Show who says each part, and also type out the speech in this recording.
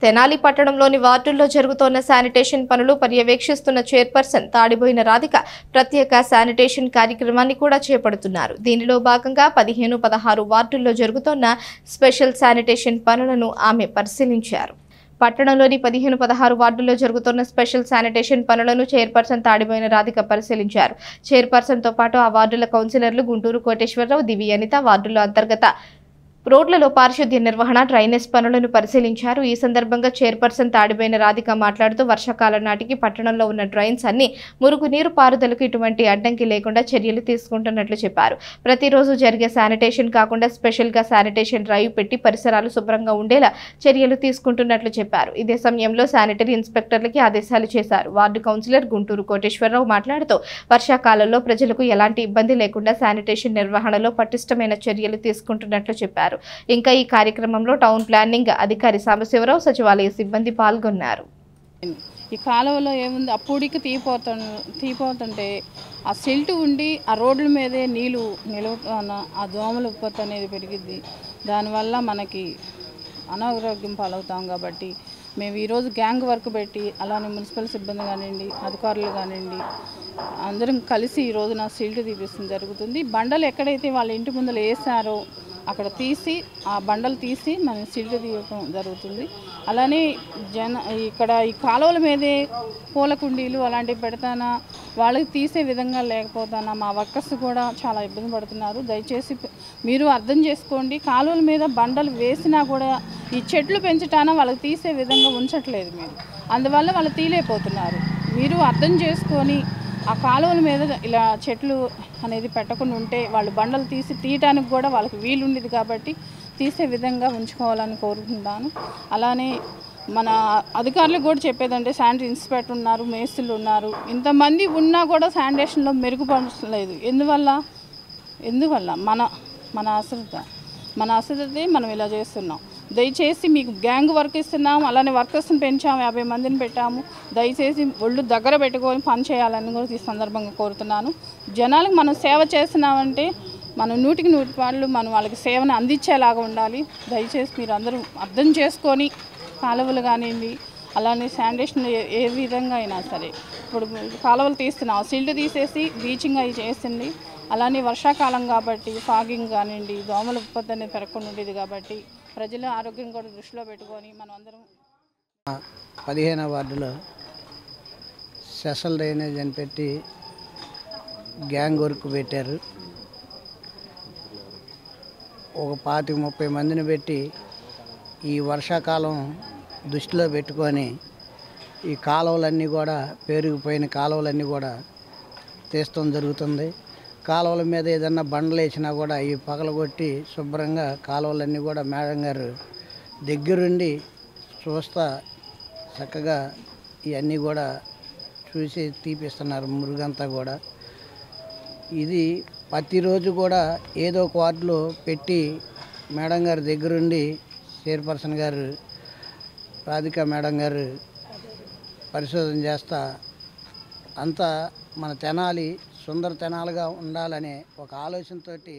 Speaker 1: తెనాలి పట్టణంలోని వార్డుల్లో జరుగుతోన్న శానిటేషన్ పనులు పర్యవేక్షిస్తున్న చైర్పర్సన్ తాడిబోయిన రాధిక ప్రత్యేక శానిటేషన్ కార్యక్రమాన్ని కూడా చేపడుతున్నారు. దీనిలో భాగంగా 15-16 వార్డుల్లో జరుగుతోన్న స్పెషల్ శానిటేషన్ పనులను ఆమె పరిశీలించారు. పట్టణంలోని 15-16 వార్డుల్లో జరుగుతున్న స్పెషల్ శానిటేషన్ పనులను చైర్పర్సన్ తాడిబోయిన రాధిక పరిశీలించారు. చైర్పర్సన్తో పాటు ఆ వార్డుల కౌన్సిలర్లు గుంటూరు కోటేశ్వరరావు, దివి అనిత వార్డుల అంతర్గత రోడ్లలో పారిశుద్ధ్య నిర్వహణ, డ్రైనేజ్ పనులను పరిశీలించారు. ఈ సందర్భంగా చైర్పర్సన్ తాడిబోయిన రాధిక మాట్లాడుతూ వర్షాకాలం నాటికి పట్టణంలో ఉన్న డ్రైన్స్ అన్ని మురుగునీరు పారుదలకు ఎటువంటి అడ్డంకి లేకుండా చర్యలు తీసుకుంటున్నట్లు చెప్పారు. ప్రతిరోజు జరిగే శానిటేషన్ కాకుండా స్పెషల్ గా శానిటేషన్ డ్రైవ్ పెట్టి పరిసరాలు శుభ్రంగా ఉండేలా చర్యలు తీసుకుంటున్నట్లు చెప్పారు. ఇదే సమయంలో శానిటరీ ఇన్స్పెక్టర్లకి ఆదేశాలు చేశారు. వార్డు కౌన్సిలర్ గుంటూరు కోటేశ్వరరావు మాట్లాడుతూ వర్షాకాలంలో ప్రజలకు ఎలాంటి ఇబ్బంది లేకుండా శానిటేషన్ నిర్వహణలో పటిష్టమైన చర్యలు తీసుకుంటున్నట్లు చెప్పారు. ఇంకా ఈ కార్యక్రమంలో టౌన్ ప్లానింగ్ అధికారి సాంబశివరావు, సచివాలయ సిబ్బంది పాల్గొన్నారు.
Speaker 2: ఈ కాలువలో ఏముంది, అప్పుడికి తీపోతుంటే ఆ సిల్ట్ ఉండి ఆ రోడ్ల మీదే నీళ్ళు నిలవ ఆ దోమల ఉత్పత్తి అనేది పెరిగిద్ది. దానివల్ల మనకి అనారోగ్యం పాలవుతాం. కాబట్టి మేము ఈరోజు గ్యాంగ్ వర్క్ పెట్టి, అలానే మున్సిపల్ సిబ్బంది కానివ్వండి, అధికారులు కానివ్వండి, అందరం కలిసి ఈరోజు నా సిల్ట్ తీపిస్తుంది జరుగుతుంది. బండలు ఎక్కడైతే వాళ్ళ ఇంటి ముందర వేసారో అక్కడ తీసి ఆ బండలు తీసి మనం సిల్ట్ తీయడం జరుగుతుంది. అలానే ఇక్కడ ఈ కాలువల మీదే పూల కుండీలు అలాంటివి పెడతానా, వాళ్ళకి తీసే విధంగా లేకపోతానా, మా వర్కర్స్ కూడా చాలా ఇబ్బంది పడుతున్నారు. దయచేసి మీరు అర్థం చేసుకోండి. కాలువల మీద బండలు వేసినా కూడా ఈ చెట్లు పెంచటానా వాళ్ళకి తీసే విధంగా ఉంచట్లేదు మీరు, అందువల్ల వాళ్ళు తీలేకపోతున్నారు. మీరు అర్థం చేసుకొని ఆ కాలువల మీద ఇలా చెట్లు అనేది పెట్టకుండా ఉంటే వాళ్ళు బండలు తీయటానికి కూడా వాళ్ళకి వీలుండేది. కాబట్టి తీసే విధంగా ఉంచుకోవాలని కోరుకుంటాను. అలానే మన అధికారులకు కూడా చెప్పేదంటే శానిటరీ ఇన్స్పెక్టర్ ఉన్నారు, మేస్త్రులు ఉన్నారు, ఇంతమంది ఉన్నా కూడా శానిటేషన్లో మెరుగుపడలేదు. ఎందువల్ల మన అశ్రద్ధే మనం ఇలా చేస్తున్నాం. దయచేసి మీకు గ్యాంగ్ వర్క్ ఇస్తున్నాం, అలానే వర్కర్స్ని పెంచాము, 50 మందిని పెట్టాము. దయచేసి ఒళ్ళు దగ్గర పెట్టుకొని పని చేయాలని కూడా ఈ సందర్భంగా కోరుతున్నాను. జనాలకు మనం సేవ చేస్తున్నామంటే మనం 100% మనం వాళ్ళకి సేవను అందించేలాగా ఉండాలి. దయచేసి మీరు అందరూ అర్థం చేసుకొని కాలువలు కానివ్వండి, అలానే శానిటేషన్ ఏ విధంగా అయినా సరే ఇప్పుడు కాలువలు తీస్తున్నాం, సిల్ట్ తీసేసి బీచింగ్ అవి చేసింది. అలానే వర్షాకాలం కాబట్టి ఫాగింగ్ కానివ్వండి, దోమల ఉత్పత్తి అనేది పెరగకుండా ఉండేది. కాబట్టి ప్రజల ఆరోగ్యం కూడా దృష్టిలో పెట్టుకొని మనం అందరం
Speaker 3: 15వ వార్డులో స్పెషల్ డ్రైనేజ్ అని పెట్టి గ్యాంగ్ వర్క్ పెట్టారు. ఒక 25-30 మందిని పెట్టి ఈ వర్షాకాలం దృష్టిలో పెట్టుకొని ఈ కాలువలన్నీ కూడా పేరుకుపోయిన కాలువలన్నీ కూడా తీస్తాం జరుగుతుంది. కాలువల మీద ఏదన్నా బండలు వేసినా కూడా ఈ పగలగొట్టి శుభ్రంగా కాలువలన్నీ కూడా మేడం గారు దగ్గరుండి చూస్తా చక్కగా ఇవన్నీ కూడా చూసి తీపిస్తున్నారు. మురుగంతా కూడా ఇది ప్రతిరోజు కూడా ఏదో ఒక వార్డులో పెట్టి మేడం గారి దగ్గరుండి చైర్పర్సన్ గారు రాధిక మేడం గారు పరిశోధన చేస్తా అంతా మన తెనాలి సుందర తెనాలుగా ఉండాలనే ఒక ఆలోచనతోటి